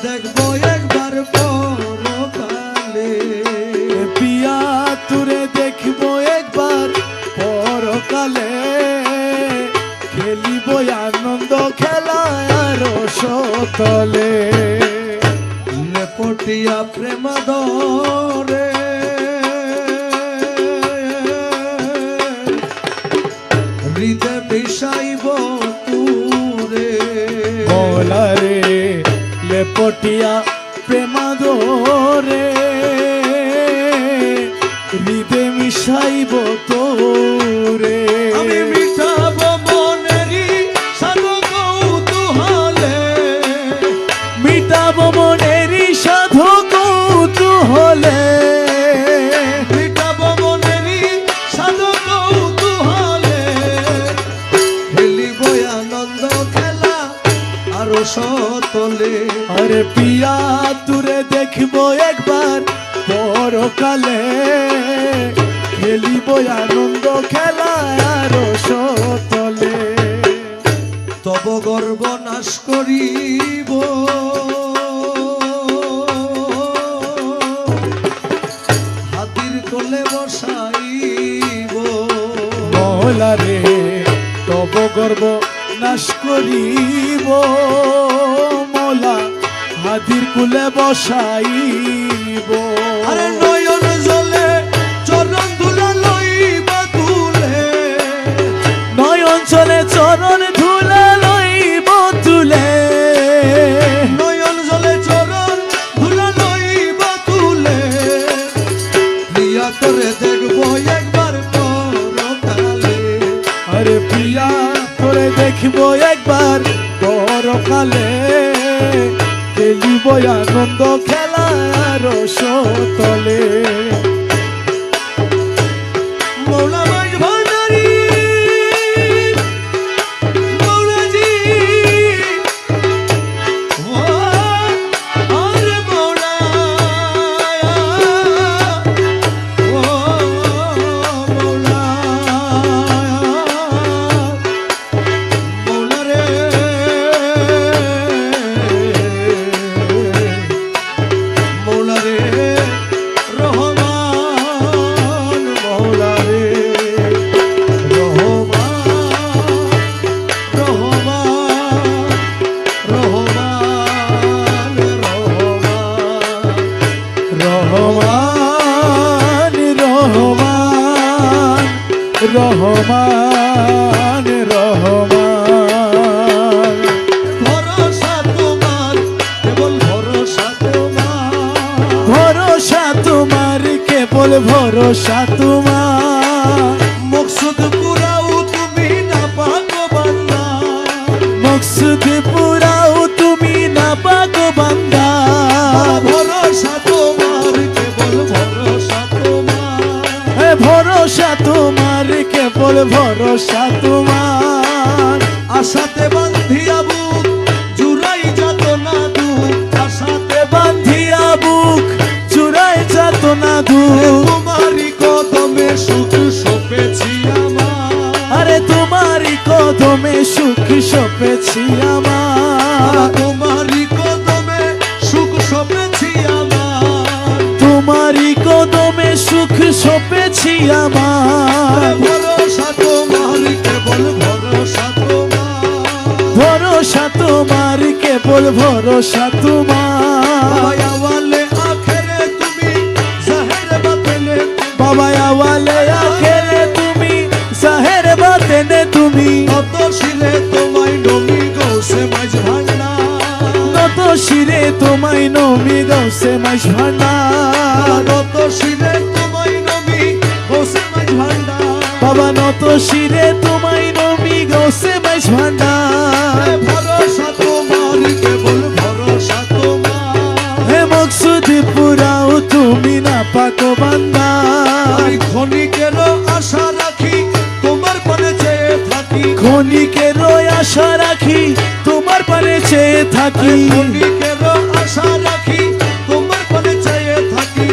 দেখবো একবার পরকালে পিয়া তুরে দেখবো একবার পরকালে খেলিব আনন্দ খেলা আরো সতলে লেপটিয়া প্রেমাদরে হৃদয় বিষাইব তুরে মৌলা রে লেপটিয়া প্রেমাদরে হৃদয় মিশাইব তোরে আমি মিঠাবো মনেরই সাধু কৌতূহলে মিটাবো মনেরই সাধু কৌতূহলে মিঠাবো মনেরই সাধু কৌতূহলে খেলিব আনন্দ খেলা আরো সতলে আরে পিয়া তুরে দেখবো একবার পরকালে খেলিব আনন্দ খেলা আরো সতলে তব গর্ব নাশ করিব হাতির কোলে বসাইব মৌলা রে তব গর্ব নাশ করিব মৌলা হাতির কুলে বসাইব আরে নয়ন জলে চরণ ধুলা লইবা তুলে নয়ন চলে চরণ ধুলা লইব তুলে নয়ন জলে চরণ ধুলা লইবা তুলে প্রিয়া করে দেখবো একবার পরকালে আরে প্রিয়া করে দেখবো একবার পরকালে খেলিব আনন্দ খেলা আরো সতলে মৌলা মাঝ ভান্ডারী মৌলাজি ও আরে মৌলা ও মৌলা মৌলা রে মৌলা রে রহমান মৌলা রে রহমান রহমান রহমান রহমান রহমান রহমান রহমান ভরসা তোমার কেবল ভরসা তোমার ভরসা তোমার কেবল ভরসা তোমার মকসুদ পুরাও তুমি না পাগো বান্দা মকসুদ পুরাও তুমি না পাগো বান্দা ভরসা তোমার কেবল ভরসা তোমার ভরসা তোমার কেবল ভরসা তোমার আশাতে বান্ধিয়া বুক জুড়াই যাত না দুঃখ আশাতে বান্ধিয়া বুক চুরাই যাত না দুঃখ তোমারই কদমে সুখ সপেছি আমার আরে তোমারই কদমে সুখ সপেছি আমার তোমারই কদমে সুখ সপেছি আমার তোমারই কদমে সুখ সপেছি আমার ভরসা তোমার কেবল ভরসা তোমার ভরসা তোমার কেবল ভরসা তোমার আওয়ালে আখেরে তুমি জাহের বাতেনে বাবা আওয়ালে আখেরে তুমি জাহের বাতেনে তুমি কত শিরে তোমায় নমি গৌসে মাঝ ভান্ডার নত শিরে তোমায় নমি গৌসে মাঝ ভান্ডার কত শিরে তোমায় নমি গৌসে মাঝ ভান্ডার বাবা নত শিরে তোমায় নমি গৌসে মাঝ ভান্ডার ভরসা তোমার কেবল ভরসা তোমার হে মকসুদ পুরাও তুমি না পাকো বান্দা আমি ক্ষণিকেরও আশা রাখি তোমার পানে চেয়ে থাকি ক্ষণিকের আশা রাখি তোমার পানে চেয়ে থাকি ক্ষণিকেরও আশা রাখি তোমার পানে চেয়ে থাকি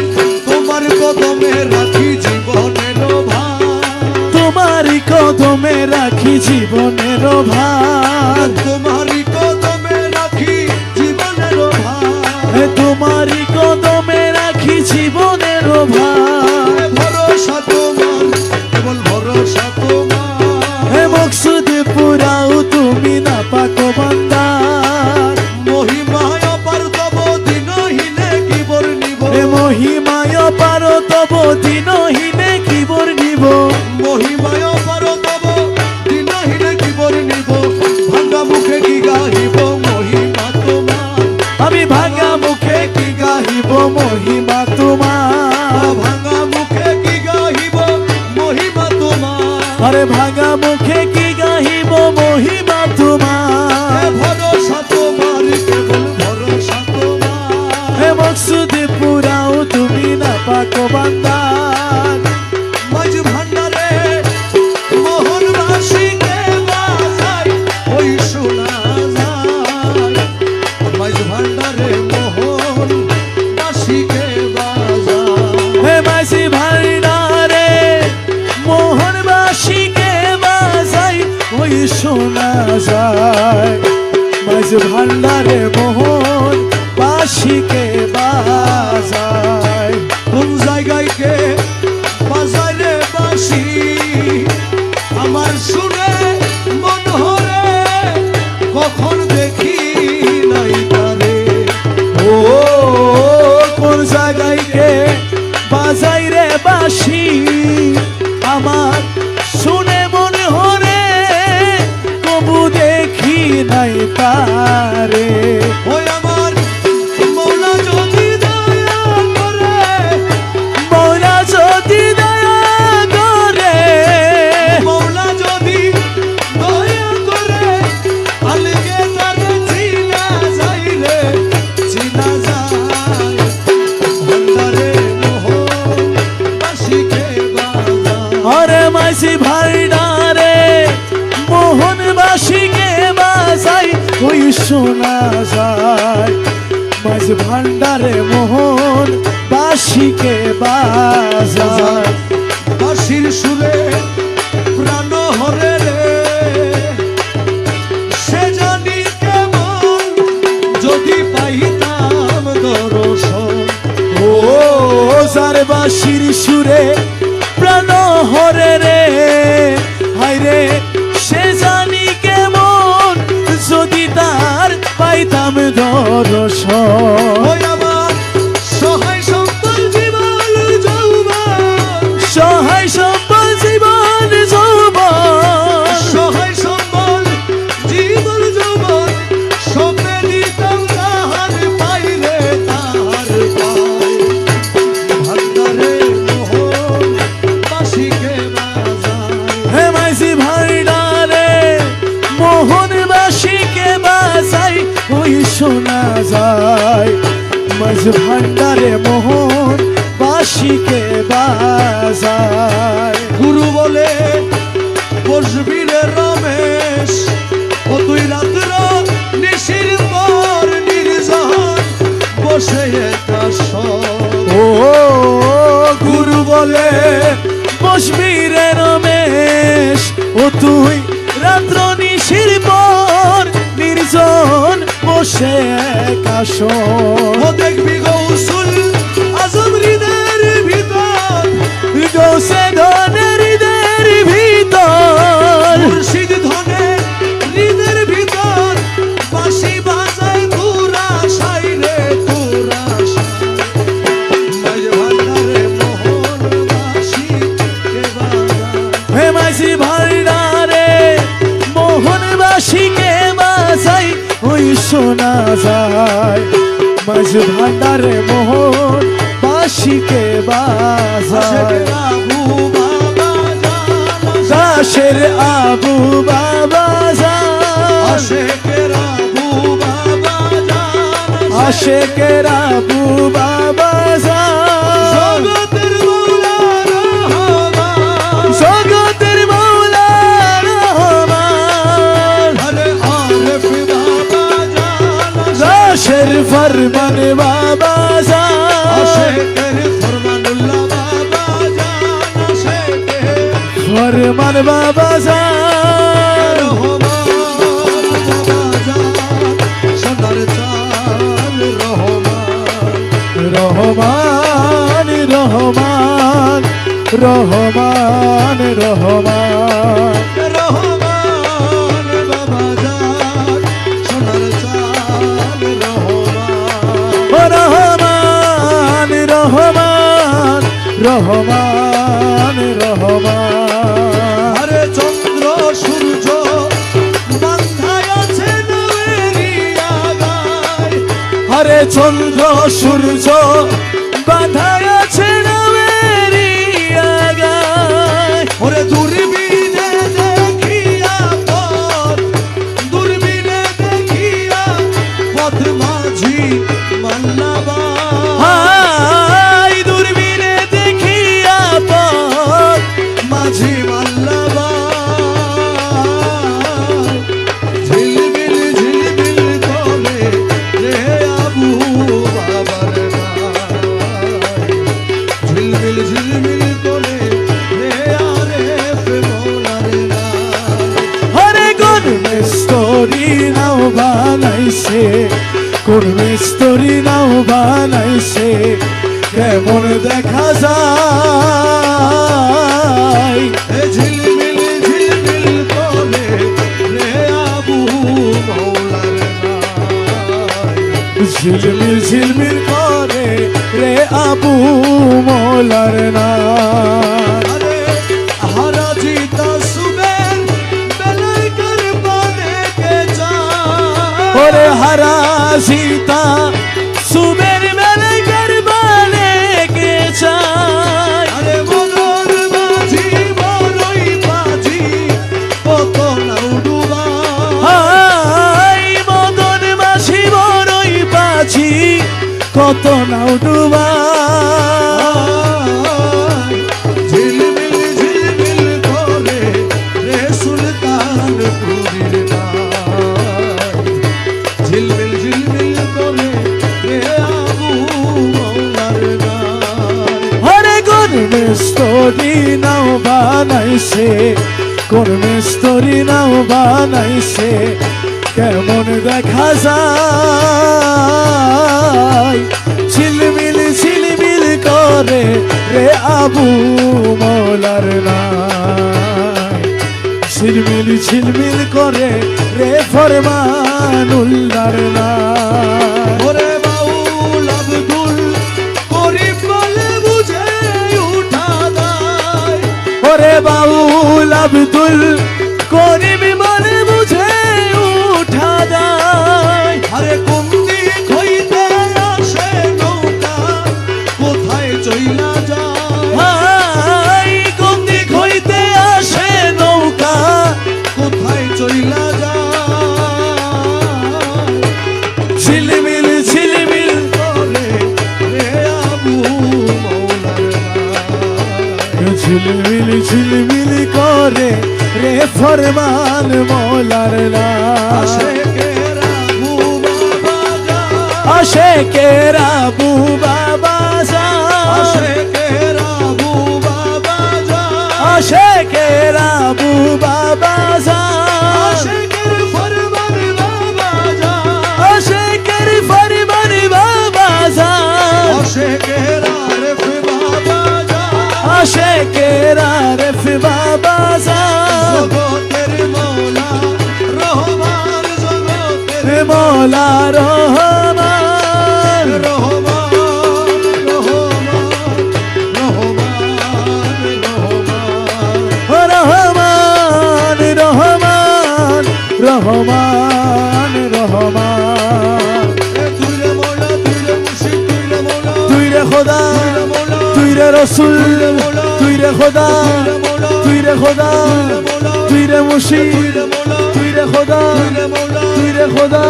তোমার কদমে রাখি জীবনের ভার তোমারই কদমে রাখি জীবনের ভার তোমারই কদমে রাখি জীবনের ভার বান্দার মহিমায় অপার তব দিনহীনে কি বর্ণিব এ মহিমায় পার তব দিনহীনে কি বর্ণিব মহিমায় অপার তব দিনহীনে কি বর্ণিব ভাঙা মুখে কি গাহিব মহিমা তোমার আমি ভাঙা মুখে কি গাহিব মহিমা তোমার ভাঙা মুখে কি গাহিব মহিমা তোমার আরে ভাঙা মুখে কি গাহিব মহিমা তোমার ভরসা তোমার কেবল ভরসা তোমার হে মকসুদে পুরাও তুমি না পাক বান্দার মাঝ ভান্ডারে মোহনবাসীকে বাজাই ওই শোনা যায় মাঝ ভান্ডারে মোহনবাসীকে বাজাই হে মাঝি ভান্ডারে মোহনবাসীকে বাজাই ওই শোনা যায় মাঝি ভান্ডারে মোহনবাসীকে বাজায় কোন জায়গায় কে বাজায় রে বাসি আমার শুনে মন হরে কখন দেখি নাই তারে ও কোন জায়গায় কে বাজাই রে বাঁশি আমার শুনে মনে হরে কবু দেখি নাই তারে ওই আমার মৌলা যদি দয়া করে মৌলা যদি দয়া করে মৌলা যদি দয়া করে আলগে তারে চিনা যাই রে চিনা যায় ভান্ডারে মোহনবাসীকে বাজায় হরে মাঝি ভাইডারে মোহনবাসীকে বাজাই ওই শোনা যায় মাঝ ভান্ডারে মোহনবাসীকে বাজায় বাঁশির সুরে প্রাণ হরে রে সে জানি কেমন যদি পাইতাম দর্শন ও যার বাঁশির সুরে প্রাণ হরে রে হায় রে সে জানি কেমন যদি তার পাইতাম দর্শন ওই আমার সহায় সম্পদ জীবন যৌবন সহায় সম্পদ জীবন যৌবন সহায় সম্বল জীবন যৌবন স্বপ্নে দিতাম তাহার পাইলে তাহার পাই ভান্ডারে মোহনবাসীকে বাজায় হে মাঝি ভাইডারে মোহনবাসীকে বাজাই ওই শোনা যায় মাঝ ভান্ডারে মোহনবাসীকে বাজায় গুরু বলে বসবি রে রমেশ ও তুই রাত্র নিশির পর নির্জন বসে একা ও গুরু বলে বসবি রে রমেশ ও তুই রাত্র নিশির পর নির্জন বসে কাশ ও দেখবি গৌসুল আজম হৃদয়ের ভিতর গৌসে ধনের হৃদয়ের ভিতর মুর্শিদ ধনের হৃদয়ের ভিতর বাঁশি বাজায় তোরা সাই রে তোরা সাই ভান্ডারে মোহনবাসীকে বাজায় হে মাঝি ভান্ডারে মোহনবাসীকে বাজাই ওই শোনা যায় মাঝ ভান্ডারে মোহনবাসীকে বাজায় দাসের আবু বাবা জান আশেকের আবু বাবা জান আশেকের আবু বাবা জান জগতের মৌলা রহমান জগতের মৌলা রহমান আরে আরেফ বাবা জান দাসের ফরমান বাবা জান আশেকের ফরমানুল্লাহ বাবা জান আশেকের ফরমান বাবা জান রহমান বাবা জান সোনার চাল রহমান রহমান রহমান রহমান রহমান রহমান বাবা জান রহমান রহমান। আরে চন্দ্র সূর্য বান্ধায় আছে নামেরই আগায়। আরে চন্দ্র সূর্য বাঁধায় আছে নামেরই আগায়। ওরে দূরবীনে দেখিয়া পথ, দূরবীনে দেখিয়া পথ মাঝি মাল্লাবাই। হাই দূরবীনে দেখিয়া পথ মাঝি মাল্লাবাই। ঝিলমিল ঝিলমিল করে রে আবু বাবার গায়। ঝিলমিল ঝিলমিল করে রে আরেফ মৌলার গায়। আরে কোন মিস্ত্রি নাও বানাইছে, কোন মিস্ত্রি নাও বানাইছে, কেমন দেখা যায়। এ ঝিলমিল ঝিলমিল করে রে আবু মৌলার গায়। ঝিলমিল ঝিলমিল করে রে আবু মৌলার নাম। আরে হারাজি তাসুবের বেলায় কারবানে কে যায়। ওরে হারা সীতা সুবের বেলে গরবানে কে চায়। আরে মনোর মাঝি বড়ই বাজি কত নাও ডুবা। হাই মদন মাঝি বড়ই বাজি কত নাও ডুবা। ঝিলমিল ঝিলমিল করে রে সুলতানপুরীর গায়। ঝিলমিল ঝিলমিল করে রে আবু মৌলার গায়। আরে কোন মিস্ত্রি নাও বানাইছে, কোন মিস্ত্রি নাও বানাইছে, কেমন দেখা যায়। ঝিলমিল ঝিলমিল করে রে আবু মৌলার নাই। ঝিলমিল ঝিলমিল করে রে ফরমানুল্লাহর নাই। ওরে বাউল আব্দুল করিম বলে বুঝে উঠা দায়। ওরে বাউল আব্দুল করিম বলে বুঝে উঠা দায়। আরে কোন দিক হইতে আসে নৌকা কোথায় চইলা যায়। হাই কোন দিক হইতে আসে নৌকা কোথায় চইলা যায়। ঝিলমিল ঝিলমিল করে রে আবু মৌলার গায়। ঝিলমিল ঝিলমিল করে রে ফরমান মৌলার নাই। আশেকের আবু বাবা যায়। আশেকের আবু বাবা যায়। আশেকের আবু বাবা যায়। আশেকের আবু বাবা যায়। আশেকের ফরমান বাবা যায়। আশেকের ফরমান বাবা যায়। আশেকের আরেফ বাবা যায়। আশেকের আরেফ বাবা যায়। জগতের মৌলা রহমান। জগতের মৌলা রহমান রহমান রহমান রহমান রহমান। রহমান রহমান রহমান রহমান। এ তুই রে মৌলা তুই রে মুর্শিদ তুই রে মৌলা তুই রে খোদা তুই রে মৌলা তুই রে রসুল তুই রে খোদা তুই রে খোদা তুই রে মুর্শিদ তুই রে মৌলা তুই রে খোদা তুই রে মৌলা তুই রে খোদা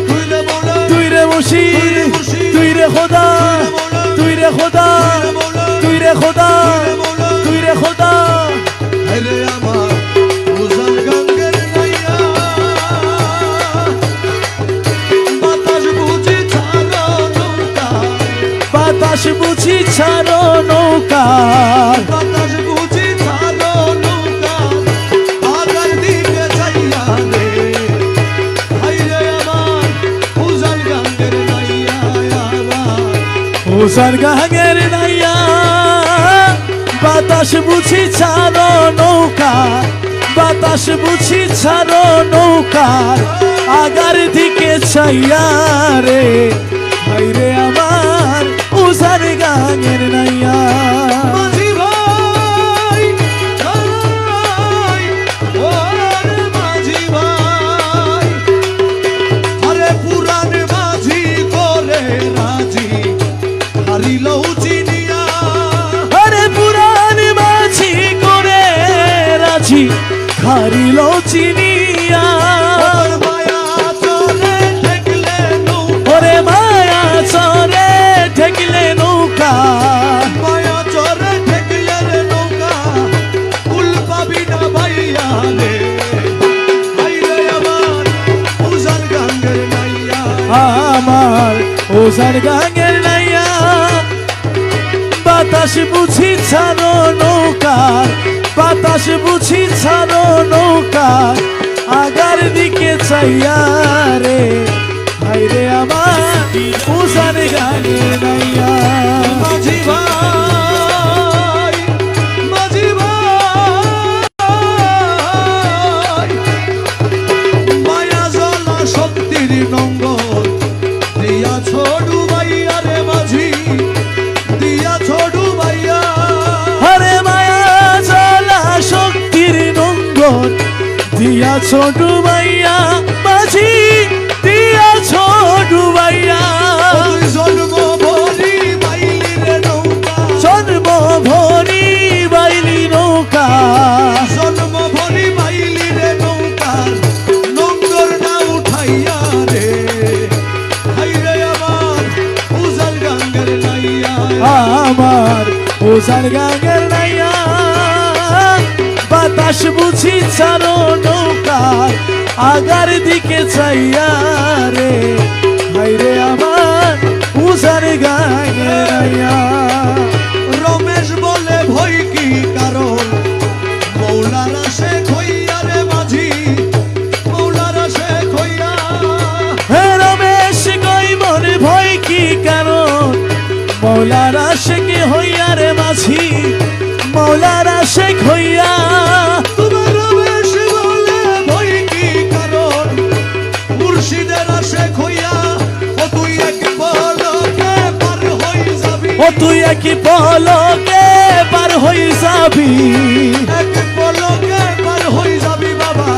তুই রে মৌলা তুই রে মুর্শিদ তুই রে খোদা তুই রে খোদা তুই রে খোদা তুই রে খোদা। আরে আমার উজান গঙ্গের নাইয়া বাতাস বুঝি ছাড়ো নৌকা। বাতাস বুঝি ছাড়ো নৌকা। বাতাস বুঝি ছাড়ো নৌকা। আগার দিকে যাইয়া রে আইরে আমার উজান গঙ্গের নাইয়া আবার। উজান গাঙ্গের নাইয়া বাতাস বুঝি ছাড়ো নৌকা। বাতাস বুঝি ছাড়ো নৌকার আগার দিকে চাইয়া রে। হাইরে আমার উজান গাঙ্গের নাই। হারিল চিনিয়া তোর মায়া চলে ঠেকলে নৌকা ওরে মায়া চরে ঠেকলে নৌকা মায়া চলে ঠেকলে রে নৌকা কুল পাবি না ভাইয়া রে হাইরে আমার উজান গাঙ্গের নাইয়া আমার ওজার গাঙের নাইয়া বাতাস বুঝি ছাড়ো নৌকা বাতাস বুঝি ছাড়ো নৌকা আগার দিকে চাইয়া রে ভাইরে আমার ওজার গাঙের নাইয়া মাঝি ভাই মাঝি ভাই মায়া জ্বালা শক্তির নঙ্গল দিয়া ছোড়ু ভাইয়া রে মাঝি দিয়া ছোড়ু ভাইয়া হরে মায়া জ্বালা শক্তির নঙ্গন দিয়া ছোট ভাইয়া মাঝি দিয়া ছোট ভাইয়া তুই জন্ম ভরি বাইলি রে নৌকা জন্ম ভরি বাইলি নৌকা জন্ম ভরি বাইলি রে নৌকা নঙ্গর না উঠাইয়া রে হাইরে আমার উজাল গাঙ্গের নাইয়া আমার ওজার গাঙের নাইয়া বাতাস বুঝি ছাড়ো নৌকা আগার দিকে চাইয়া রে ভাইরে আমার ওজার গাঙের নাইয়া রমেশ বলে ভয় কি কারণ মৌলারা শেখ হইয়া রে মাঝি মৌলারা শেখ হইয়া হে রমেশ কই মনে ভয় কি কারণ মৌলারা শেখ হইয়া রে মাঝি মৌলারা শেখ হইয়া তোমার রমেশ বলে ভয় কি কারণ মুর্শিদেরা শেখ হইয়া ও তুই এক পলকে পার হই যাবি ও তুই একই পলকে পার হই যাবি এক পলকে পার হই যাবি বাবা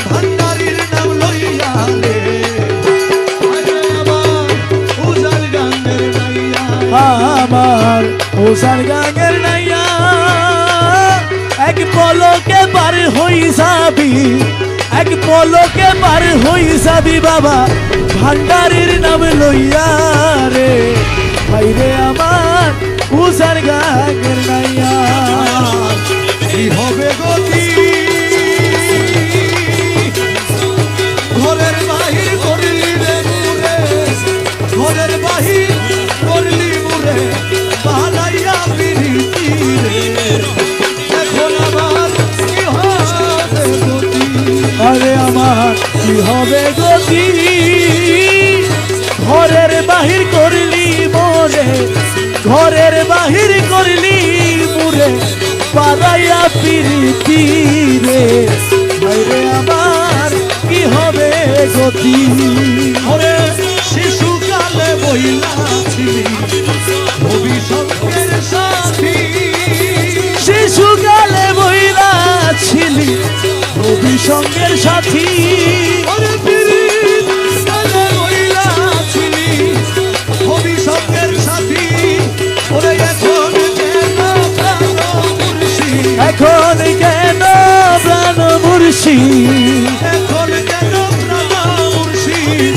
ভান্ডারির নাম লইয়া রে আরে আমার উজাল গাঙ্গের নাইয়া আমার ওজার গাঙের নাইয়া এক পলকে পার হই যাবি এক পলকে পার হই যাবি বাবা ভান্ডারির নাম লইয়া রে ভাইরে আমার ওজার গাঙের নাইয়া কি হবে গতি ঘরের বাহির করলি রে মুরে ঘরের বাহির করলি মুরে পালাইয়া পিরিতি রে এখন আমার কি হবে গতি আরে আমার কি হবে গতি ঘরের বাহির করলি মোরে ঘরের বাহির করলি মুরে পারাইয়া পিরিতি রে ভাইরে আমার কি হবে গতি ওরে শিশুকালে বইলা ছিলি ভবিষ্যতের সাথী শিশুকালে বইলা ছিলি অভিসঙ্গের সাথী ওরে পিরিত কালে বইলা ছিলি ভবিষ্যতের সাথী ওরে এখন কেন প্রাণ মুর্শিদ এখন কেন প্রাণ এখন কেন প্রাণ মুর্শিদ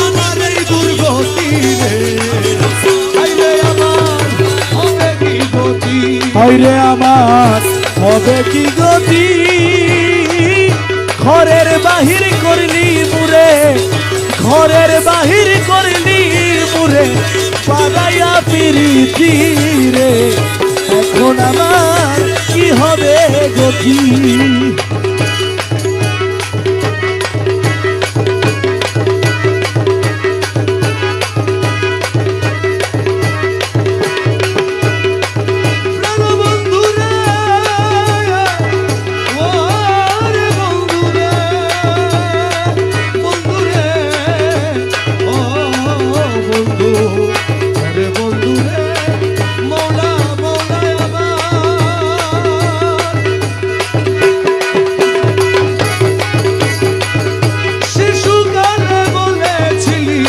আমার এই দুর্গতি রে আইলে আমার হবে কি গতি হইরে আমার হবে কি গতি ঘরের বাহির করলি মুরে ঘরের বাহির করলি মুরে পালাইয়া পিরিতি রে এখন আমার কি হবে গতি প্রাণবন্ধু রে ওরে বন্ধু রে বন্ধু রে ও বন্ধু রে বন্ধু রে মৌলা মৌলা আমার শিশুকালে বলেছিলি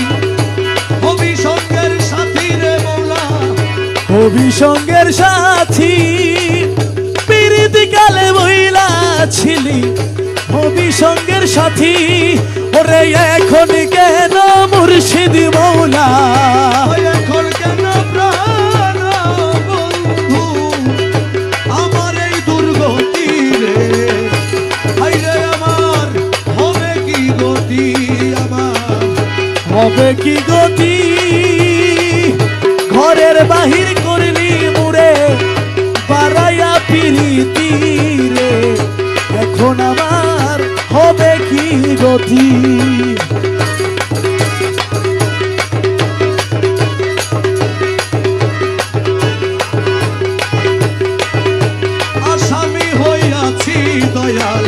অভিসঙ্গের সাথী রে মৌলা অভিসঙ্গের সাথী পিরিতি কালে বইলা ছিলি হবি সঙ্গের সাথী, ওরে এখন কেন মুর্শিদ মৌলা, এখন কেন প্রাণ বন্ধু আমার এই দুর্গতি রে, হাইরে আমার হবে কি গতি, আমার হবে কি গতি, ঘরের বাহির করলি মুরে বাড়াইয়া পিরিতি রে, এখন আমার হবে কি গতি। আসামি হইয়াছি দয়াল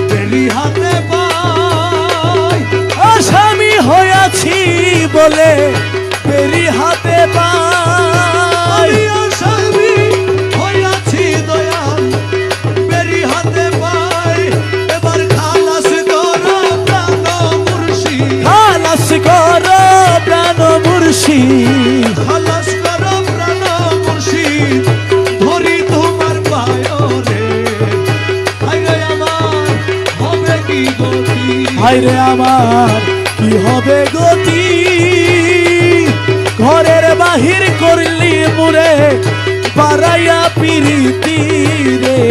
বেলি হাতে পাই, আসামি হইয়াছি বলে বেরি হাতে পাই, আমি আসামি হইয়াছি দয়াল বেলি হাতে পাই, এবার খালাস করো প্রাণ মুর্শিদ, খালাস করো প্রাণ মুর্শিদ, খালাস করো প্রাণ মুর্শিদ, ধরি তোমার পায়রে, হাইরে আমার হবে কি গতি, হায়রে আমার কি হবে গতি, ঘরের বাহির করলি মুরে বাড়াইয়া পিরিতি রে,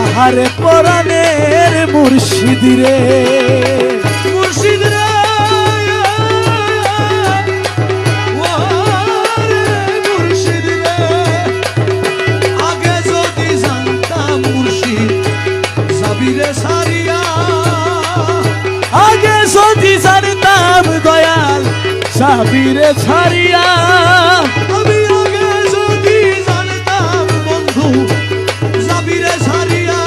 আহারে পরাণের মুর্শিদ রে, মুর্শিদ রে, ওরে মুর্শিদ রে, আগে যদি জানতাম মুর্শিদ যাবি রে সারিয়া, আগে যদি জানতাম দয়াল সাবিরে ছাড়িয়া, আমি আগে যদি জানতাম বন্ধু যাবি রে সারিয়া,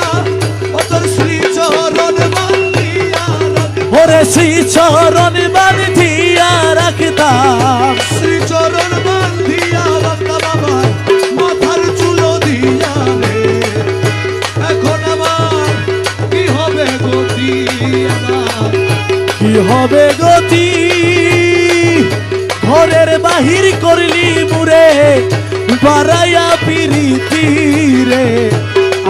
ও তোর শ্রী চরণ বান্ধিয়া রাখতাম, ওরে শ্রী চরণ বান্ধিয়া রাখতাম, শ্রী চরণ বান্ধিয়া রাখতাম আমার মাথার চুলো দিয়া রে, এখন আমার কি হবে গতি, আমার কি হবে গতি, ঘরের বাহির করলি মুরে বাড়াইয়া পিরিতি রে,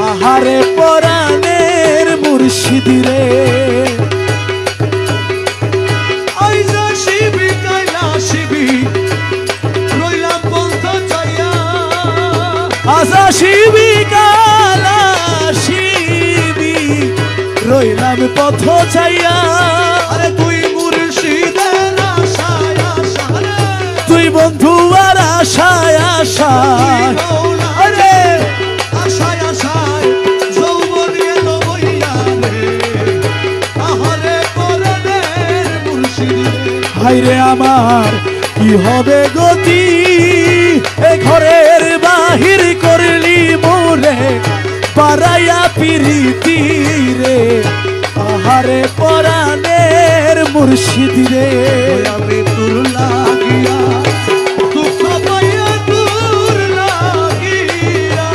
আহারে পরাণের মুর্শিদ রে, আইজা শিবি কাইলা শিবি রইলাম পন্থ চাইয়া, আশা শিবি কালা শিবি রইলাম পথ চাইয়া, আরে তুই মুর্শিদের আশায় আশারে, তুই বন্ধু আর আশায় আশায়, আরে আশায় আশায় যৌবন এলো বইয়া রে, আহারে পরাণের মুর্শিদ রে, হায়রে আমার কি হবে গতি, এ ঘরের বাহির করলি মোরে বাড়াইয়া পিরিতি রে, আহারে পরাণের মুর্শিদ রে, আমি তোর লাগিয়া দুঃখ পাইয়া তোর লাগিয়া,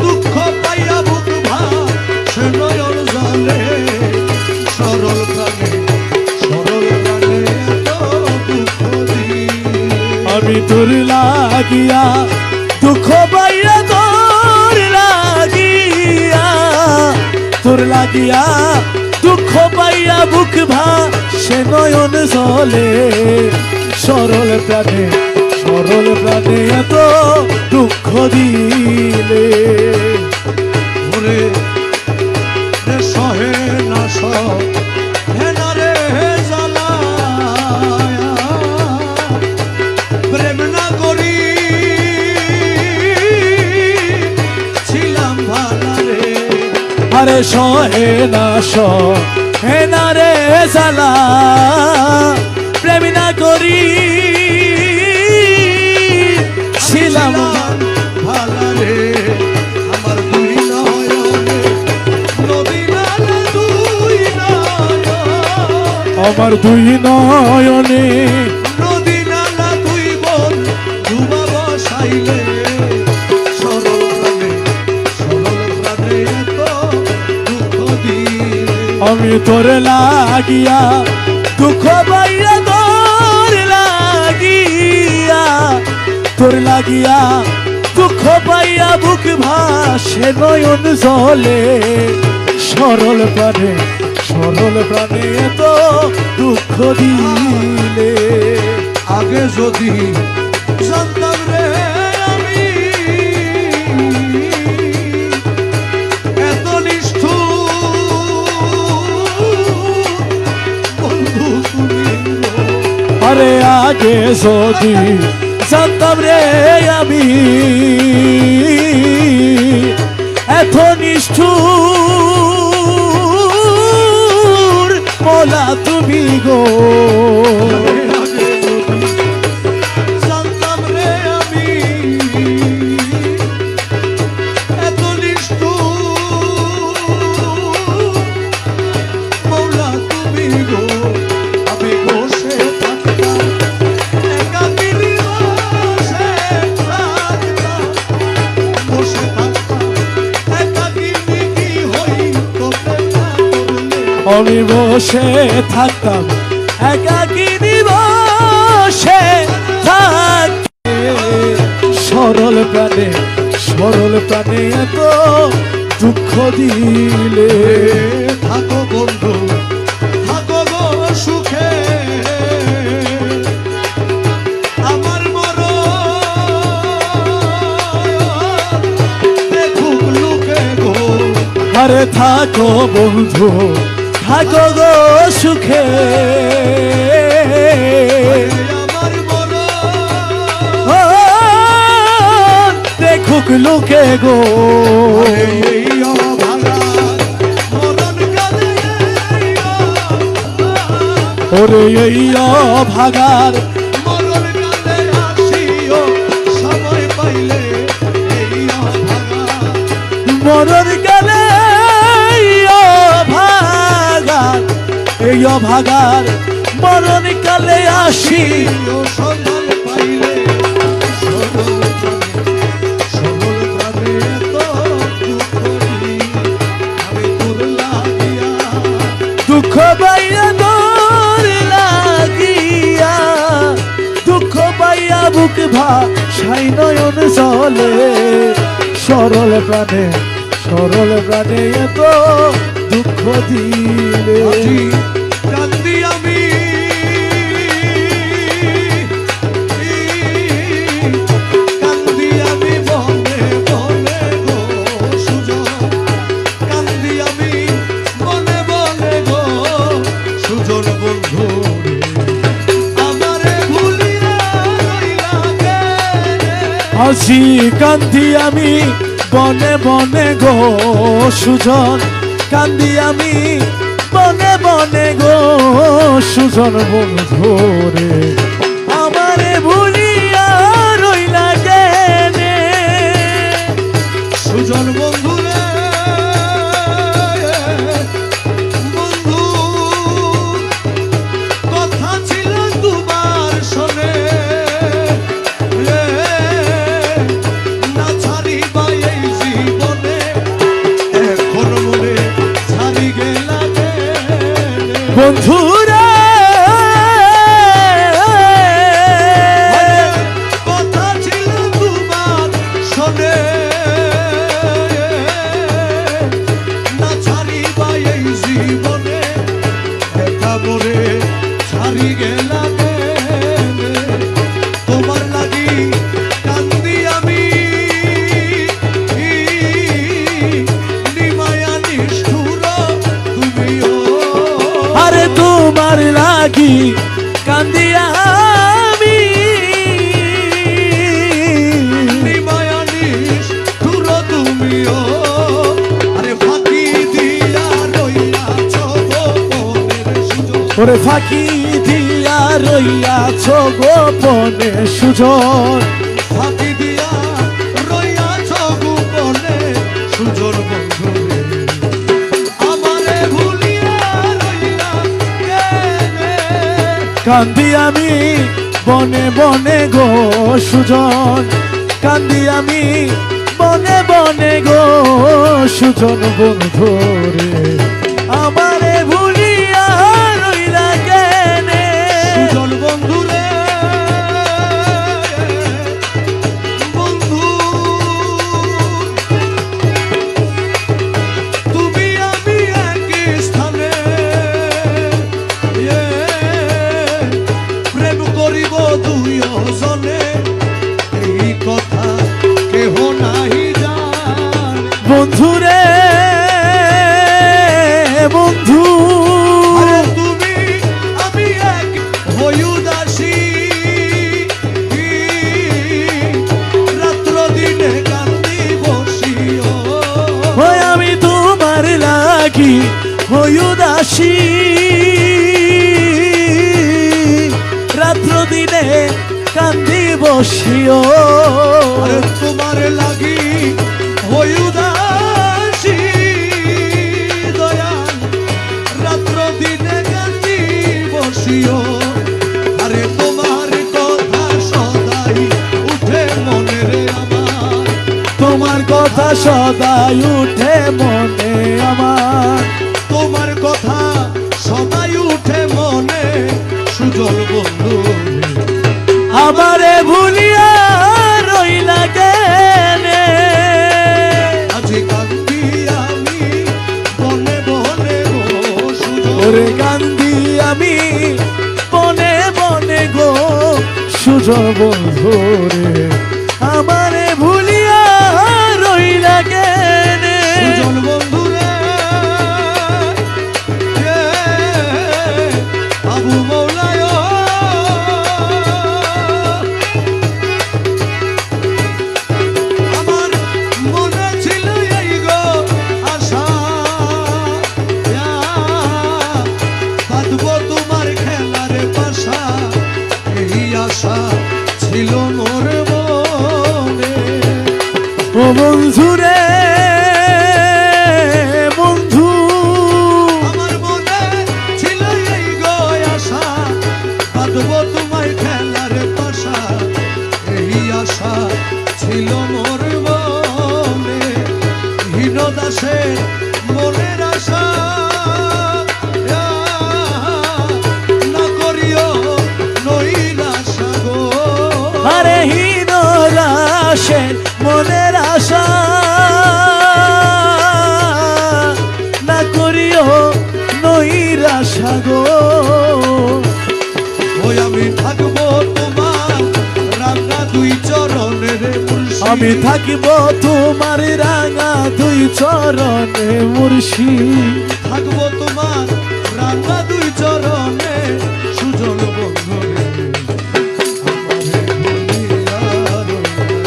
দুঃখ পাইয়া বুক ভাসে নয়ন জলে, সরল প্রাণে এত দুঃখ দিই, আমি তোর লাগিয়া দুঃখ পাইয়া তোর লাগিয়া, তোর লাগিয়া দুঃখ পাইয়া বুক ভাসে নয়ন জলে, সরল প্রাণে এত দুঃখ দিলে, ওরে রে সহে না সহে না রে জ্বালায়া, প্রেম না করি ছিলাম ভালা রে, আরে সহে না রে জ্বালা, প্রেম না করি ছিলাম, ভালা রে, আমার দুই নয়নে নদী নালা দুই নয়ন, আমার দুই নয়নে নদী নালা দুই বোন ডুবা বসাইলে, সরল প্রাণে এত দুঃখ দিলে, আমি তোর লাগিয়া দুঃখ পাইয়া তোর লাগিয়া দুঃখ পাইয়া বুক ভাসে নয়ন জলে সরল প্রাণে এত দুঃখ দিলে। আগে যদি জানতাম রে আমি এত নিষ্ঠুর বন্ধু তুমি গো। আরে আগে যদি জানতাম রে আমি এত নিষ্ঠুর মোলা তুমি গো। জানতাম রে আমি এত নিষ্ঠুর মৌলা তুমি গো। আমি বসে থাকতাম একাকিনী বসে থাকতাম একাকিনী কি হইতো প্রেমা করলে। আমি বসে থাকতাম একাকিনী বসে থাকতে সরল প্রাণে এত দুঃখ দিলে। থাকো বন্ধু থাকো গো সুখে আমার মরণ দেখুক লোকে গো। আরে থাকো বন্ধু থাকো গো সুখে আমার মরণ ও, দেখুক লোকে গো। এই অভাগা মরণ কাঁদে ওরে এই ভাগার মরণ কাঁদে আসিও সময় পাইলে। এই অভাগা মরণ গেলে এই ভাগার মরণ কালে আসি। সন্ধান পাইলে সরল প্রাণে এত দুঃখ দিই। আমি তোর লাগিয়া দুঃখ পাইয়া তোর লাগিয়া দুঃখ পাইয়া বুক ভাসাই নয়ন জলে সরল প্রাণে এত দুঃখ দিলে। আজি কান্দি আমি কান্দি আমি বনে বনে গো সুজন। কান্দি আমি বনে বনে গো সুজন বন্ধু রে। আমারে ভুলিয়া রইলা কেনে। আজি কান্দি আমি বনে বনে গো সুজন কান্দি আমি বনে বনে গো সুজন বন্ধু রে। আমারে ভুলিয়া রইলা কেনে সুজন বন্ধু রে বন্ধু কথা ছিল তোমার শোনে রে না ছাড়িবা এই জীবনে এখন মনে ছাড়ি গেলা বন্ধু রে কথা ছিল তোমার শোনে না ছাড়িবা এই জীবনে দেখা মরে ছাড়ি গেলা তোমার লাগি কান্দি আমি নিমায়া নিষ্ঠুর তুমিও। আরে তোমার লাগি কান্দি আমি নিমায়া নিষ্ঠুর তুমিও। আরে ফাঁকি দিয়া রইয়াছ গোপনের সুযোগ। ওরে ফাঁকি দিয়া রইয়াছ গোপনে সুজন। ফাঁকি দিয়া রইয়াছ গোপনে সুজন বন্ধু রে। আমারে ভুলিয়া রইলা কেনে। কান্দি আমি বনে বনে গো সুজন কান্দি আমি বনে বনে গো সুজন বন্ধু রে। আমারে ভুলিয়া রইলা কেনে সুজন বন্ধু রে বন্ধু কি হই উদাসী, রাত্র দিনে কান্দি বসিও। আরে তোমার লাগি হই উদাসী দয়াল, রাত্র দিনে কান্দি বসিও। আরে তোমার কথা সদাই উঠে মনে রে আমার, তোমার কথা সদাই উঠে মনে আমার, তোমার কথা সদাই উঠে মনে। সুজল বন্ধু আমারে ভুলিয়া রইলা কেনে, আজি কান্দি আমি বনে বনে গো সুজল। ওরে কান্দি আমি বনে বনে গো সুজল বন্ধু রে, আমারে ভুলিয়া রইলা কেনে। সুজল বন্ধু রে, আবু মৌলায় আমার মনে ছিল এই গো আশা, বাঁধবো তোমার খেলার পাশা, এই আশা ছিল মোর মনে। ও বন্ধু রে বন্ধু, আমার মনে ছিল এই গো আশা, বাঁধবো তোমায় খেলার পাশা, এই আশা ছিল মোর মনে। হীন দাসের মনের আশা না করিও নৈরাশা গো। আরে হীন দাসের মনের আশা না করিও নৈরাশা গো। ওই আমি থাকবো তোমার রাঙা দুই চরণের মুর্শিদ, আমি থাকিব তোমার রাঙা দুই চরণে মুর্শিদ, থাকবো তোমার রাঙা দুই চরণে। সুজল বন্ধু রে, আমারে ভুলিয়া রইলা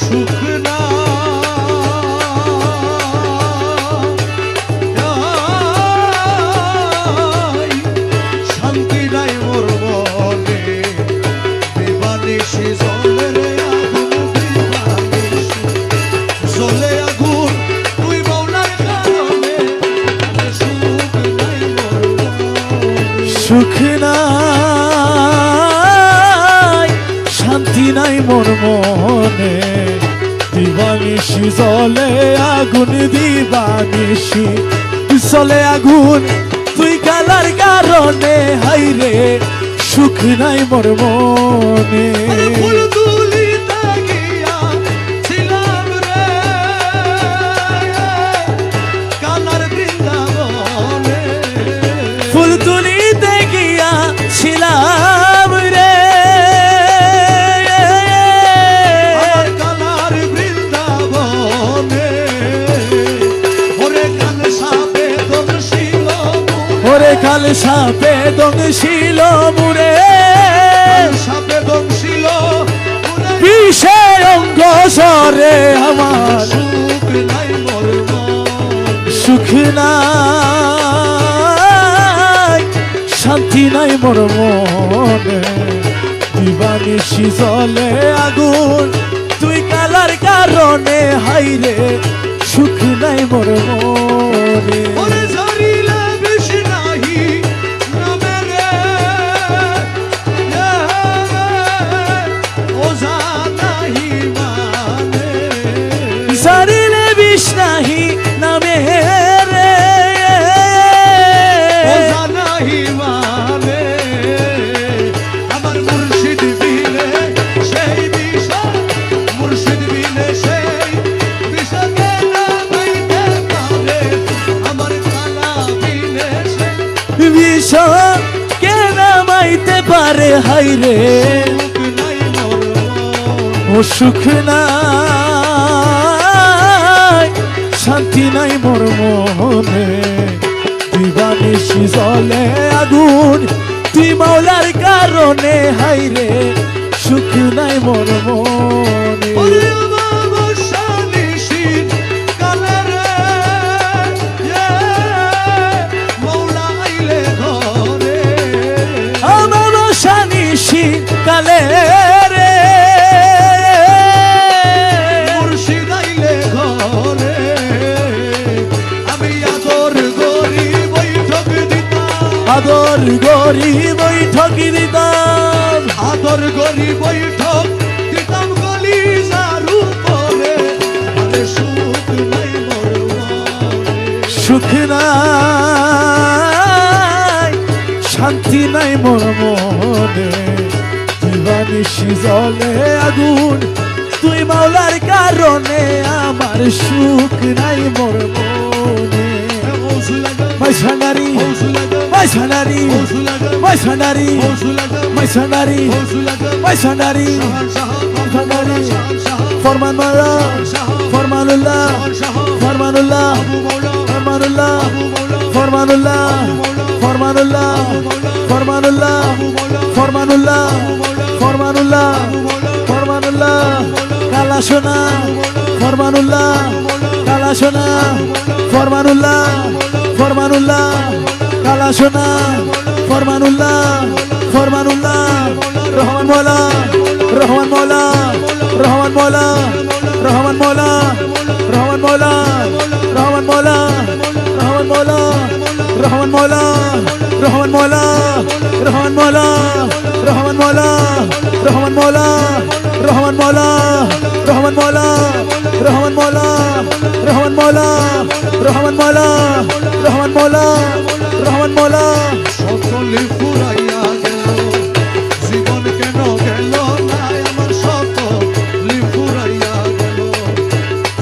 সুখ না শান্তি নাই মোর মনে, দিবানিশি জ্বলে রে আগুন, দিবানিশি জ্বলে আগুন, তুই মৌলার কারণে। সুখ নাই মোর মনে, সুখ নাই শান্তি নাই মোর মনে, দিবানিশি জলে আগুন, দিবানিশি জলে আগুন, তুই কালার কারণে হাইরে সুখ নাই মোর মনে। আরে ফুল তুলিতে গিয়া ছিলাম রে কালার বৃন্দাবনে, ফুল তুলিতে গিয়া ছিলাম রে আমার কালার বৃন্দাবনে। ওরে কাল সাপে দংশিল ওরে কাল সাপে দংশিল মুরে, সাপে দংশিল বিষে অঙ্গ সরে আমার, সুখ নাই মোর মন, সুখ নাই শান্তি নাই মোর মনে, দিবানিশি জলে আগুন, তুই কালার কারণে হাইরে সুখ নাই মোর মনে। ওরে ঝরিলে বিষ নাহি নামে রে, ওঝা নাহি মানে, সারিলে বিষ নাহি নামে রে, ওঝা নাহি মানে। আমার মুর্শিদ বিনে সেই বিষ, মুর্শিদ বিনে সেই বিষকে নামাইতে পারে। আমার কালা বিনে সেই বিষ কে নামাইতে পারে হাইরে, সুখ নাই মোর মন, ও সুখ নাই শান্তি নাই মোর মনে, দিবা দিবানিশি জলে আগুন তুই মাওলার কারণে হাইরে সুখ নাই মোর মনে ওরে অমাবস্যা নিশীথ কালে রে, মৌলা আইলে ঘরে। অমাবস্যা নিশি কালে রে মুর্শিদ আইলে ঘরে, আমি আদর করি বৈঠক দিতাম, আদর গরি বৈঠক দিতাম আদর করি বৈঠক দিতাম গলি যারু পরে, আরে সুখ নাই মোর মনে। সুখ নাই শান্তি নাই মোর মনে দিবানিশি জলে আগুন তুই মাওলার কারণে আমার সুখ নাই মোর মনে মৌসুলাগা, মাইসানারি মৌসুলাগা, মাইসানারি মৌসুলাগা, মাইসানারি মৌসুলাগা, মাইসানারি মৌসুলাগা, মাইসানারি শাহ, শাহ, শাহ, ফরমান মাওলা শাহ, ফরমানুল্লাহ শাহ, ফরমানুল্লাহ আবু মৌলা, ফরমানুল্লাহ আবু মৌলা, ফরমানুল্লাহ ফরমানুল্লাহ ফরমানুল্লাহ ফরমানুল্লাহ ফরমানুল্লাহ ফরমানুল্লাহ কালা সোনা ফরমানুল্লাহ কালা সোনা ফরমানুল্লাহ ফরমানুল্লাহ কালা সোনা ফরমানুল্লাহ ফরমানুল্লাহ রহমান মৌলা রহমান মৌলা রহমান মৌলা রহমান মৌলা রহমান মৌলা রহমান মৌলা রহমান মৌলা রহমান মৌলা রহমান মৌলা রহমান মৌলা রহমান মৌলা রহমান মৌলা রহমান মৌলা রহমান মৌলা রহমান মৌলা রহমান মৌলা রহমান মৌলা রহমান মৌলা রহমান মৌলা সকলে ফুরাইয়া গেল, জীবন কেন গেল না আমার, সকলে ফুরাইয়া গেল,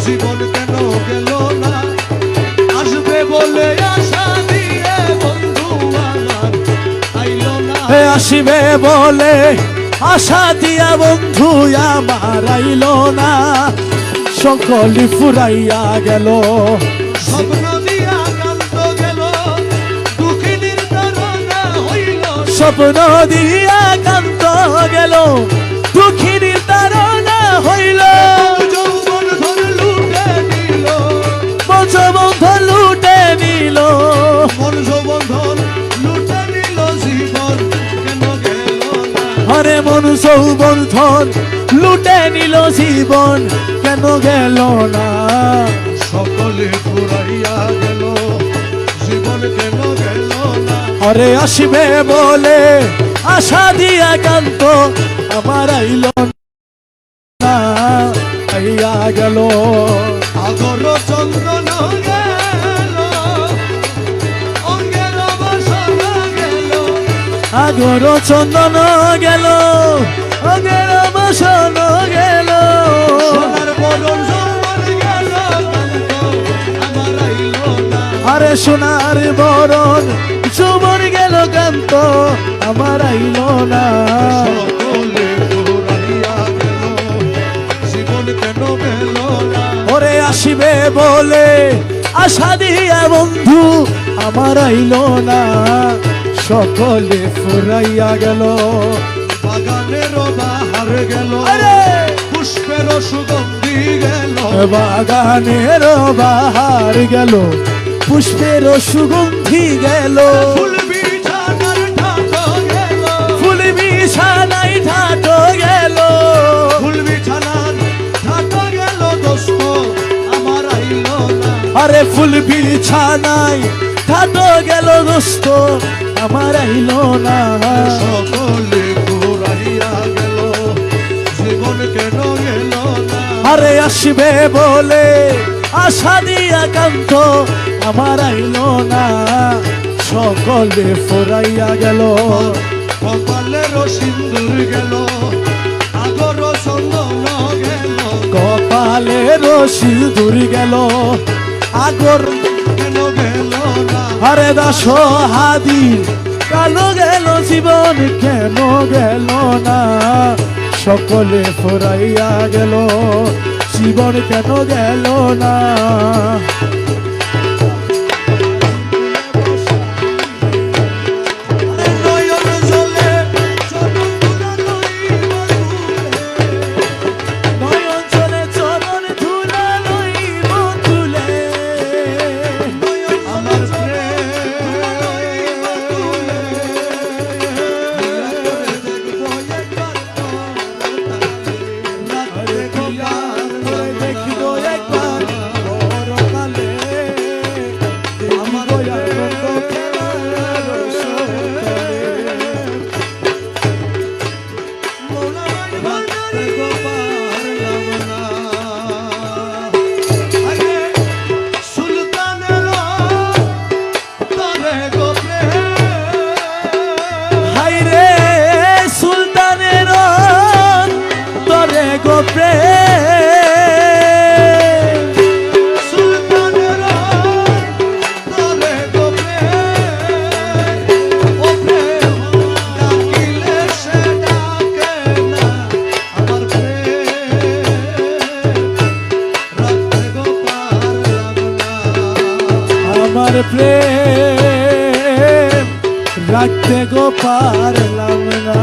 জীবন কেন গেল না, আসবে বলে আশা দিয়ে বন্ধু আমার আইলো না। হে আসিবে বলে আশা দিয়া বন্ধু আমার আইল না সকলি ফুরাইয়া গেল স্বপ্ন দিয়া কান্ত গেল, দুঃখিনীর তারা হইল, স্বপ্ন দিয়া কান্ত গেল দুঃখিনীর তারা হইল যৌবন ধর লুটে নিল, পঞ্চবন্ধ লুটে নিল মন যৌবন লুটে নিল, জীবন কেন গেল না। হরে মন সৌবন্ধন লুটে নিল জীবন কেন গেল না সকলে ফুরাইয়া গেল, জীবন কেন গেল না। হরে আসবে বলে আশা দিয়া কান্ত আমার আইল না আইয়া গেল আগর চন্দন গেল, অঙ্গের বসন গেল, আগর চন্দন গেল অগের বসন গেল সোনার বরণ যৌবন গেল, আমার আইল না। আরে সোনার বরণ যৌবন গেল কান্ত আমার আইল না সকলে ফুরাইয়া গেল, জীবন কেন গেল না। ওরে আসিবে বলে আশা দিয়া বন্ধু আমার আইল না সকলে ফুরাইয়া গেল বাগানের বাহার গেল, আরে পুষ্পের সুগন্ধি গেল, বাগানের বাহার গেল পুষ্পের সুগন্ধি গেল ফুল বিছানার ঠাটো গেল, ফুল বিছানায় ঠাটো গেল ফুল বিছানার ঠাটো গেল, দোস্ত আমার আইল না। আরে ফুল বিছানায় ঠাটো গেল দোস্ত আমার আইল না সকলে ঘুরাইয়া গেল, জীবন কেন গেল না। আরে আসবে বলে আশা দিয়া কান্ত আমার আইল না সকলে ফুরাইয়া গেল কপালের সিন্দুর গেল, আগর চন্দন গেল, কপালের সিঁদুর গেল আগর কেন গেল না। আরে দাস হাদি কালো গেল জীবন কেন গেল না সকলে ফুরাইয়া গেল জীবন কেন গেল না আমার প্রেম রাখতে গো পারলাম না।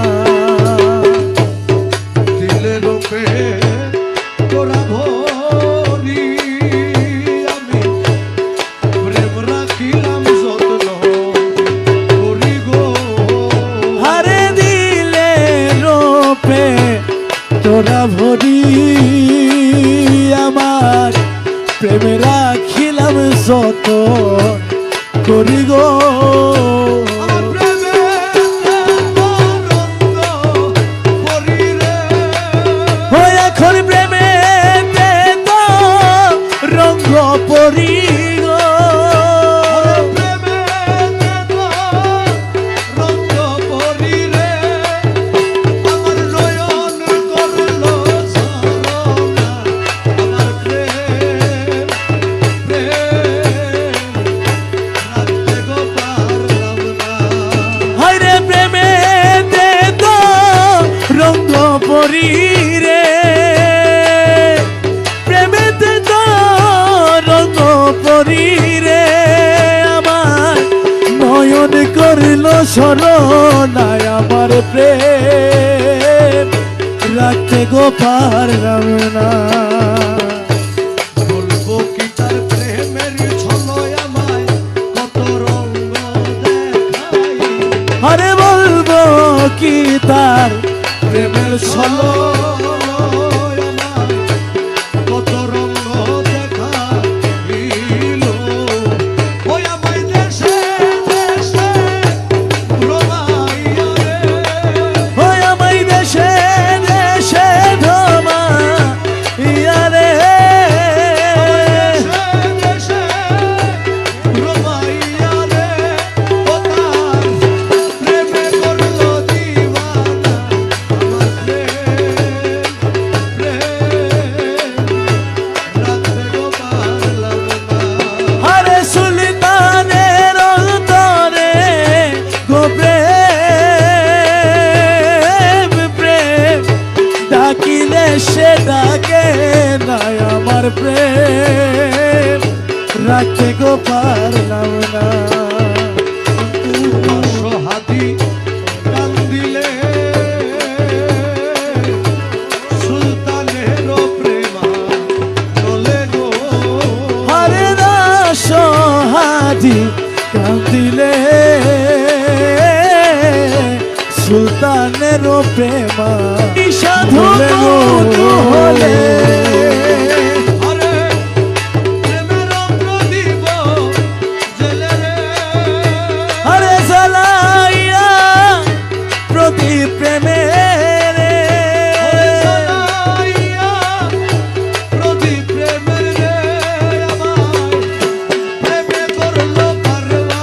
দিলে রূপে তোরা ভরি আমি প্রেম রাখিলাম যত্ন করি গো। হারে দিলে রূপে তোরা ভরি আমার প্রেম রাখিলাম যত করি গো। আমার প্রেমে রঙ্গ করি রে, ও এখন প্রেমে তো রঙ্গ পরি গো। প্রেমে রঙ্গ করি রে, আমার নয়ন করলো ঝরনা, আমার প্রেম রাখতে গো পারলাম না। হায়রে প্রেমে তো রঙ্গ পরি রে, প্রেমেতে তো রঙ্গ পরি রে, আমার নয়ন করিল শরণায় আমার প্রেম রাখতে গো পারলাম না। বলবো কি তার প্রেমের ছলয় আমায় কত রঙ্গ দেখাই, আরে বলবো কি তার প্রেমের ছলক ছলয় আমায় কত রঙ্গ দেখাইল। ওই আমায় দেশে দেশে রমাইয়া রে, ওই আমায় দেশে দেশে ধমা ইয়ারে, দেশে দেশে রমাইয়া রে, ও তার প্রেমে করলো দিওয়ানা, আমার প্রেম রাখতে গো পারলাম না। আরে সুলতানের অন্তরে গো প্রেম প্রেম ডাকিলে সে ডাকে নাই আমার প্রেম রাখতে গো পারলাম না। অসহাদি কান্দিলে সুলতানেরও প্রেমা চলে গো। হরে দাস হাজি কান্দিলে সুলতানের প্রেমা সাধু হলে আরে প্রেমের প্রদীপ জ্বেলে রে, হরে জ্বালাইয়া প্রদীপ প্রেমের জ্বালাইয়া প্রদীপ প্রেমের রে, আমায় প্রেমে করলো পারবানা।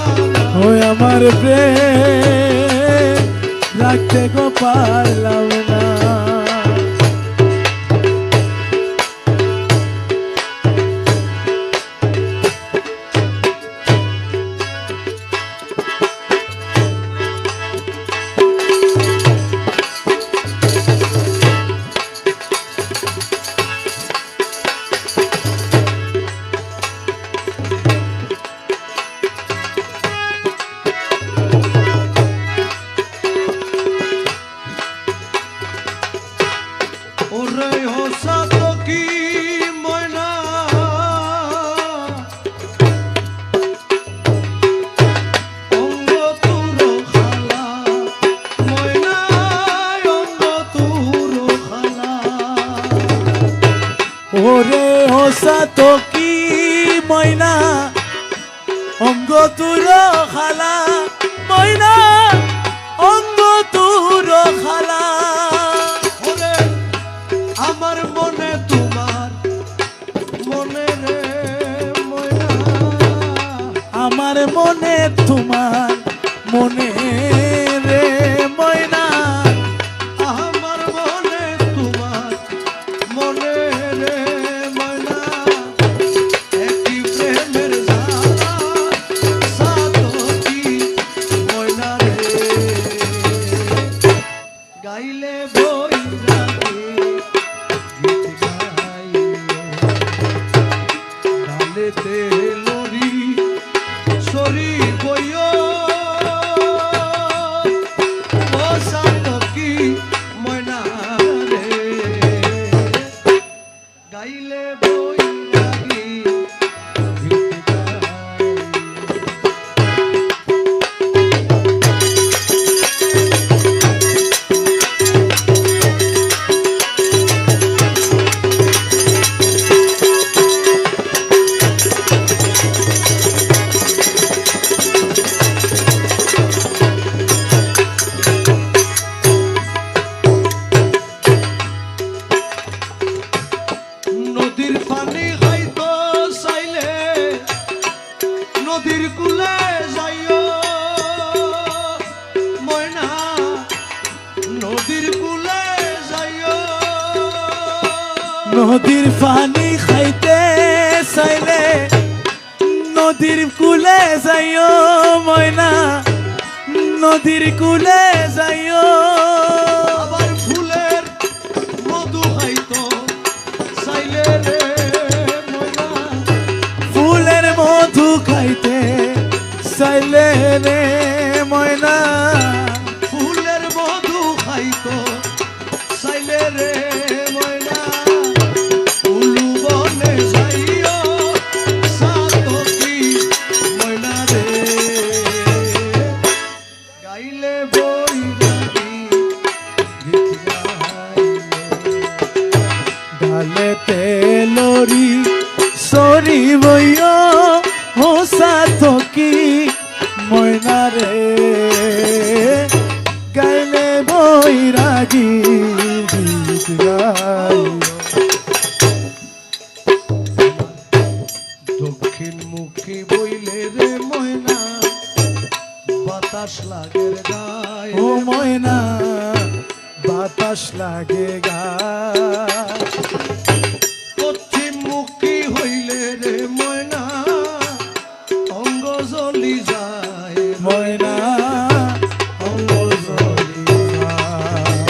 ওই আমার প্রেম রাখতে গো পারলাম না। ওরে হোসা তো কি ময়না, অঙ্গ তুরো খালা ময়না, অঙ্গ তুরো খালা। ওরে হোসা তো কি ময়না অঙ্গ তুর খালা ময়না অঙ্গ তুর খালা। ওরে আমার মনে তোমার মনে রে ময়না, আমার মনে তোমার মনে রে ময়না, আমার মনে তোমার মনে রে ময়না, একই প্রেমের জ্বালা সাতকি ময়না রে, গাইলে বই রাগে গীত গাইও, ডালেতে লরি সরি বইও ও সাতকি ময়না রে গাইলে বই লাগি নদীর পানি খাইতো চাইলে নদীর কুলে যাইও ময়না নদীর কুলে যাইও নদীর পানি খাইতে চাইলে নদীর কুলে যাইও ময়না নদীর কুলে যাইও আবার ফুলের মধু খাইতো চাইলে রে ময়না ফুলের মধু খাইতে চাইলে রে ময়না ফুলের মধু খাইতো চাইলে রে ময়না উলু বনে যাইও সাতকি ময়না রে গাইলে বই লাগি গীত গাইলে ডালে তেলরি সরি বইয় হোসা থকি ময়না রে গাইলে বৈরাগী গীত গাইও দক্ষিণমুখী বইলে রে ময়না বাতাস লাগের গায়ে ও ময়না বাতাস লাগে গা পশ্চিমমুখী হইলে রে ময়না অঙ্গ জ্বলি যায় ময়না অঙ্গ জ্বলি যায়।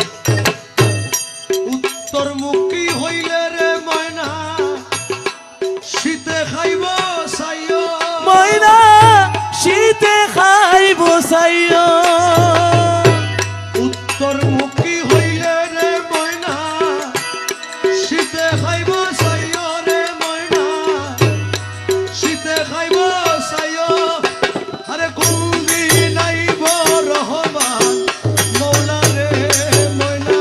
উত্তরমুখী হইলে রে ময়না শীতে খাইব চাইও ময়না শীতে খাইব চাইও উত্তরমুখী হইলে রে ময়না শীতে খাইব চাইও রে ময়না শীতে খাইব চাইও আরে কুন্দি নাইব রহমান মৌলা রে ময়না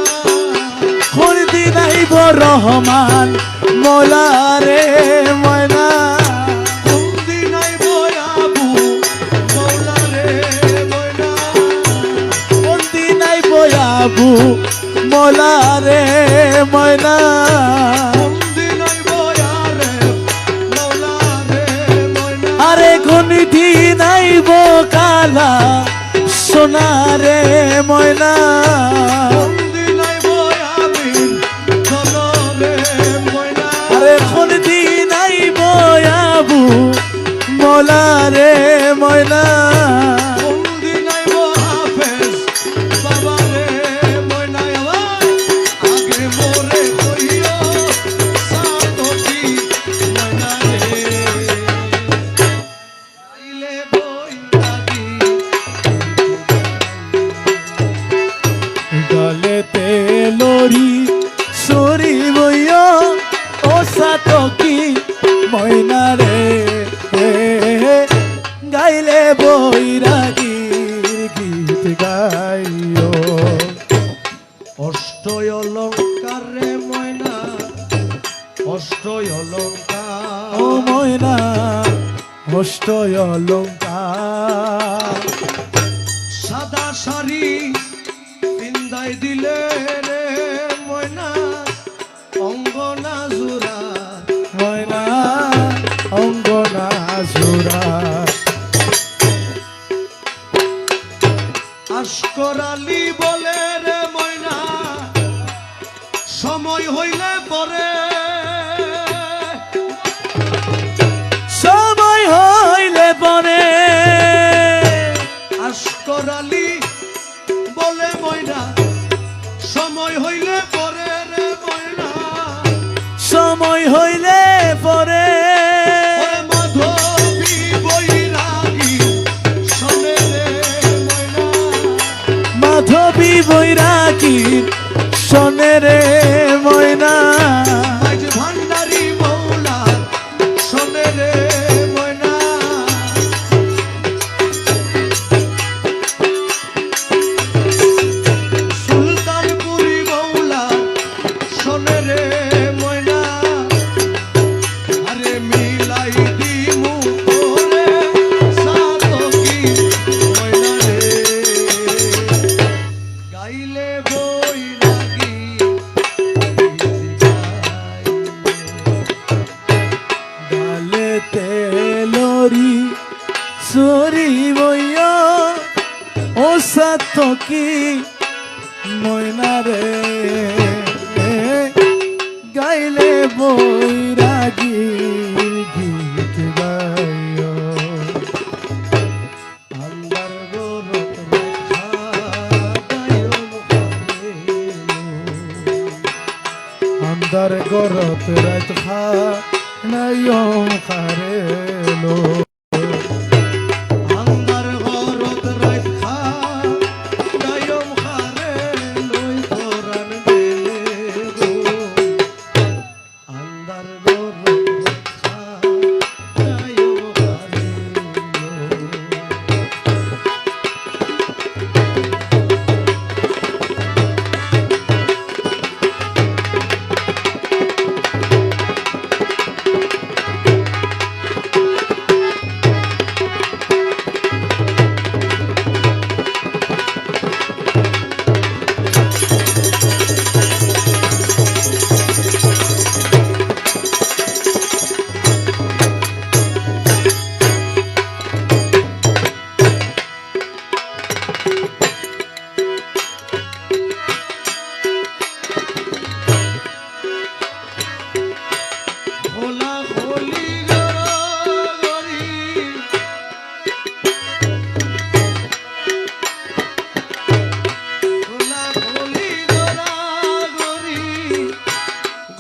খুরদি নাইব রহমান মৌলা রে ময়না কুন্দি নাইব আবু মৌলা রে ময়না খুরদি নাইব আবু মৌলা রে ময়না কুন্দি নাইব আরে মৌলা রে ময়না আরে গুনিধি নাইব কালা সোনা রে ময়না কুন্দি নাইব আমিন চলো রে ময়না আরে খুরদি নাইব আবু মৌলা রে ময়না কুন্দি নাইব হাফেজ বাবা রে ময়না আগে মোরে কইও সাতকি ময়না রে গাইলে বই লাগি গলে তেলরি সরি বইয় ও সাতকি ময়না রে গাইলে বৈরাগীর গীত গাইও অষ্টয় অলঙ্কার রে ময়না অষ্টয় অলঙ্কার ও ময়না অষ্টয় অলঙ্কার সাদা শাড়ি পিন্দাই দিলে রে ময়না অঙ্গনা জোড়া ময়না অঙ্গনা জোড়া আস্কর আলী বলে রে ময়না সময় হইলে পরে সময় হইলে পরে আস্কর আলী বলে ময়না সময় হইলে পরে রে ময়না সময় হইলে পরে ওরে মাধবী বৈরাগী সাতো কি ময়না রে গাইলে বৈরাগী গীত গাইও আন্দার গরত রেখা গায়ন আন্দার গরত রাত খা নয়ম খারেলো আন্দার গরত রেখা গায়ন খারে লই পরাণ গেলে গো আন্দার গরত রেখা গায়ন খারে হোলা হোলি গরি হোলা হোলি গরি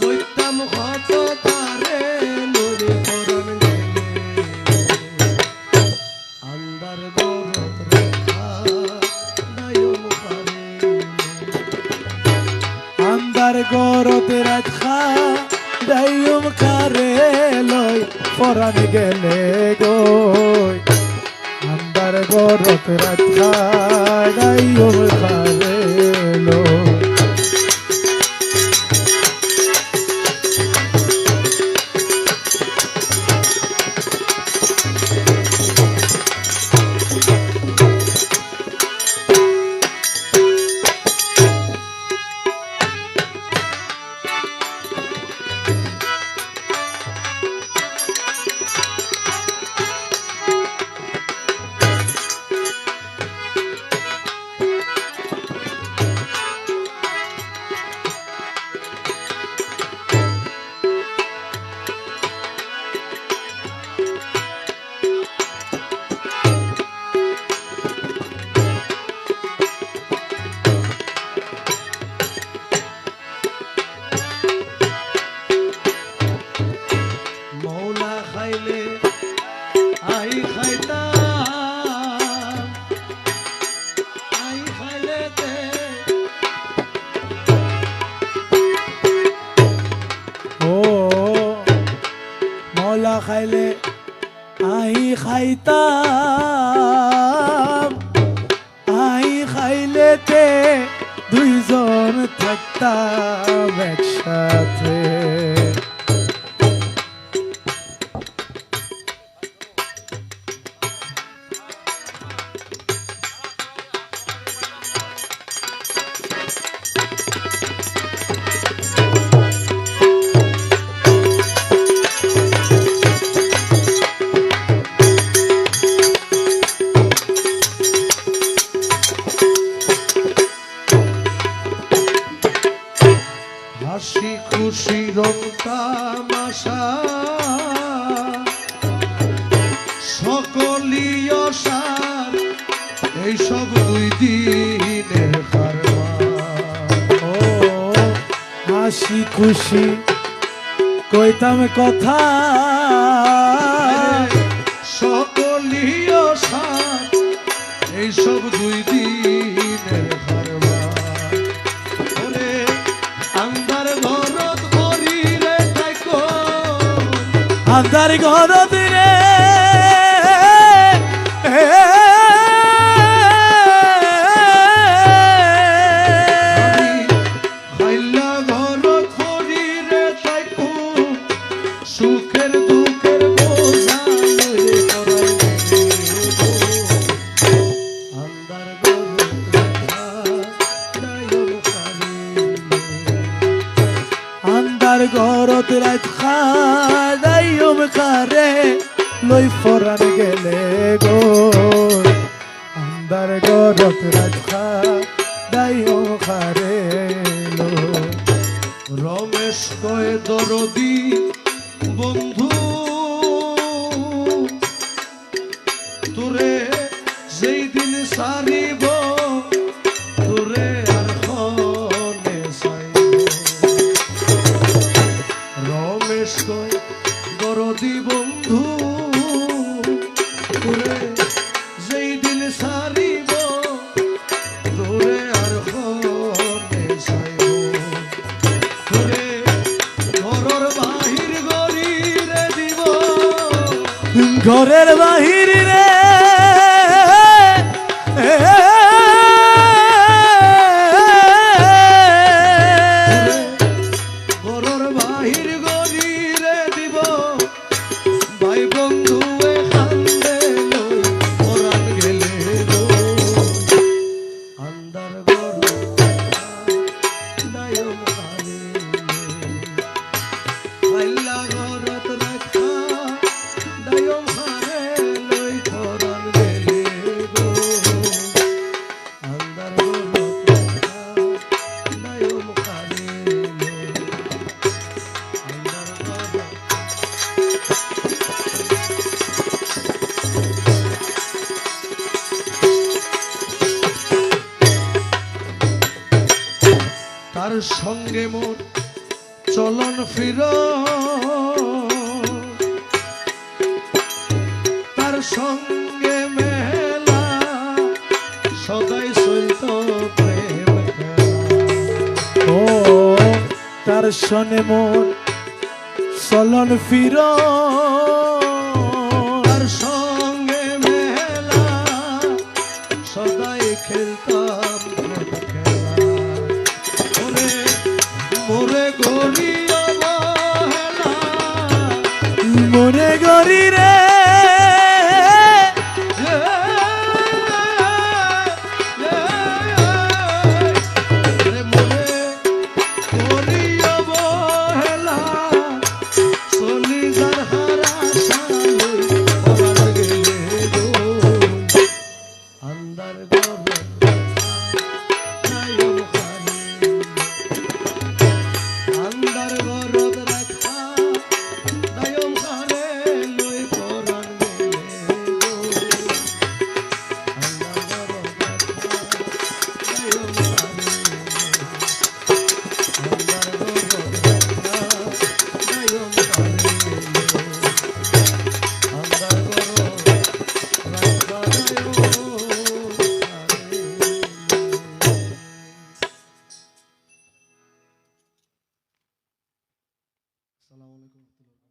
গইতাম কত তারে লরে পরাণ গেলে আন্দার গরত রেখা নয়ন পারে আন্দার গরত রাত খা দাইম খারে লই পরাণ গেলে গই আন্দার গরত রাত খা দাইম খারে লই মৌলা খাইলে আই খাইতাম আই খাইলে তে ও মৌলা খাইলে আই খাইতাম আই খাইলে তে দুইজন থাকতাম একসাথে হাসি খুশি রং তামাশা সকলি অসার এইসব দুই দিনের কারবার ও হাসি খুশি কইতাম কথা সকলি অসার এইসব দুই দিনের কারবার ওরে আন্দার ঘরত করি রে থাকো আন্দার ঘরত রে খাইলা ঘরত করি রে থাকো সুখের দুঃখের বোঝা লয়ে পরাই আন্দার ঘরত রাখা নয়ন পারে আন্দার ঘরত রাত খা দাইম খারে লই পরাণ গেলে গো আন্দার গরত রাখা দাইও খারে লো রমেশ কয় দরদি বন্ধু তোরে যেই দিন সারিব তোরে আর হনে চাইব রমেশ কয় দরদি বন্ধু তোরে যেই দিন সারিব তোরে আর হনে চাইব তোরে ঘরর বাহির গরিরে দিব ঘরের বাহির রে ঘরর বাহির গরিরে দিব ভাই বন্ধু এ কান্দে লই পরাণ গেলে গো আন্দার ঘর দায়ম কালে আইলা ঘরত রাখা দায়ম হারে লই পরাণ গেলে গো আন্দার ঘরত রাখা দায়ম কালে আন্দার ঘরত তার সঙ্গে মোর চলন ফির তার সঙ্গে মেলা সদাই চলত প্রেম খেলা। ও তার সনে মোর চলন ফির তার সঙ্গে মেলা সদাই খেলতাম প্রেম খেলা ওরে মোরে গড়ি অবহেলা মনে গরি রে রে মোরে গড়ি অবহেলা চলি যার হারা সালই পরাণ গেলে গো আন্দার ঘর নায়ম খানি আন্দার ঘরত রাখা দায়ম হারে লই পরাণ গেলে গো আন্দার ঘরত রাখা দায়ম হারে আন্দার ঘরত রাখা দায়ম হারে আন্দার ঘরত রাখা দায়ম হারে। আসসালামু আলাইকুম।